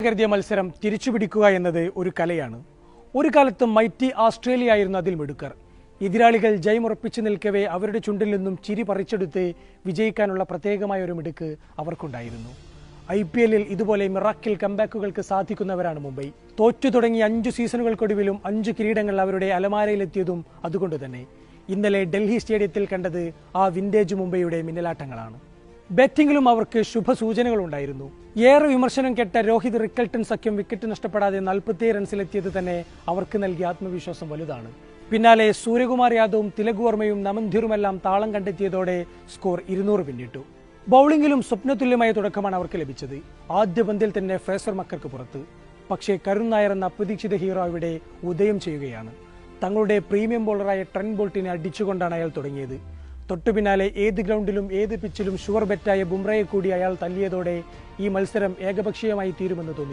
കരുതിയ മത്സരം തിരിച്ചുപിടിക്കുക എന്നത് ഒരു കലയാണ്. ഒരു കാലത്ത് മൈറ്റി ഓസ്ട്രേലിയ ആയിരുന്നു അതിൽ മിടുക്കർ. എതിരാളികൾ ജയമുറപ്പിച്ചു നിൽക്കവേ അവരുടെ ചുണ്ടിൽ നിന്നും ചിരി പറിച്ചെടുത്ത് വിജയിക്കാനുള്ള പ്രത്യേകമായ ഒരു മിടുക്ക് അവർക്കുണ്ടായിരുന്നു. IPL-ൽ ഇതുപോലെ മിറാക്കിൾ കംബാക്കുകൾക്ക് സാധിക്കുന്നവരാണ് മുംബൈ. തോറ്റു തുടങ്ങി 5 സീസണുകൾക്കൊടുവിലും 5 കിരീടങ്ങൾ അവരുടെ അലമാരയിലെത്തിയതും അതുകൊണ്ട് തന്നെ. ഇന്നലെ ഡൽഹി സ്റ്റേഡിയത്തിൽ കണ്ടത് ആ വിന്റേജ് മുംബൈയുടെ മിന്നലാട്ടങ്ങളാണ്. ബാറ്റിംഗിലും അവർക്ക് ശുഭസൂചനകളുണ്ടായിരുന്നു. ഏറെ വിമർശനം കേട്ട രോഹിത് റിക്കൽട്ടൺ സഖ്യം വിക്കറ്റ് നഷ്ടപ്പെടാതെ 47 റൺസിലെത്തിയത് തന്നെ അവർക്ക് നൽകിയ ആത്മവിശ്വാസം വലുതാണ്. പിന്നാലെ സൂര്യകുമാർ യാദവും തിലക് വർമ്മയും നമൻധിറുമെല്ലാം താളം കണ്ടെത്തിയതോടെ സ്കോർ 200 പിന്നിട്ടു. ബൌളിംഗിലും സ്വപ്നതുല്യമായ തുടക്കമാണ് അവർക്ക് ലഭിച്ചത്. ആദ്യ പന്തിൽ തന്നെ ഫ്രേസർ മക്കർക്ക് പുറത്ത്. പക്ഷേ കരുൺ നായർ എന്ന അപ്രതീക്ഷിത ഹീറോ ഇവിടെ ഉദയം ചെയ്യുകയാണ്. തങ്ങളുടെ പ്രീമിയം ബോളറായ ട്രെന്റ് ബോൾട്ടിനെ അടിച്ചുകൊണ്ടാണ് അയാൾ തുടങ്ങിയത്. തൊട്ടു പിന്നാലെ ഏത് ഗ്രൗണ്ടിലും ഏത് പിച്ചിലും ഷുവർ ബെറ്റായ ബുംറയെ കൂടി അയാൾ തല്ലിയതോടെ ഈ മത്സരം ഏകപക്ഷീയമായി തീരുമെന്ന് തോന്നി.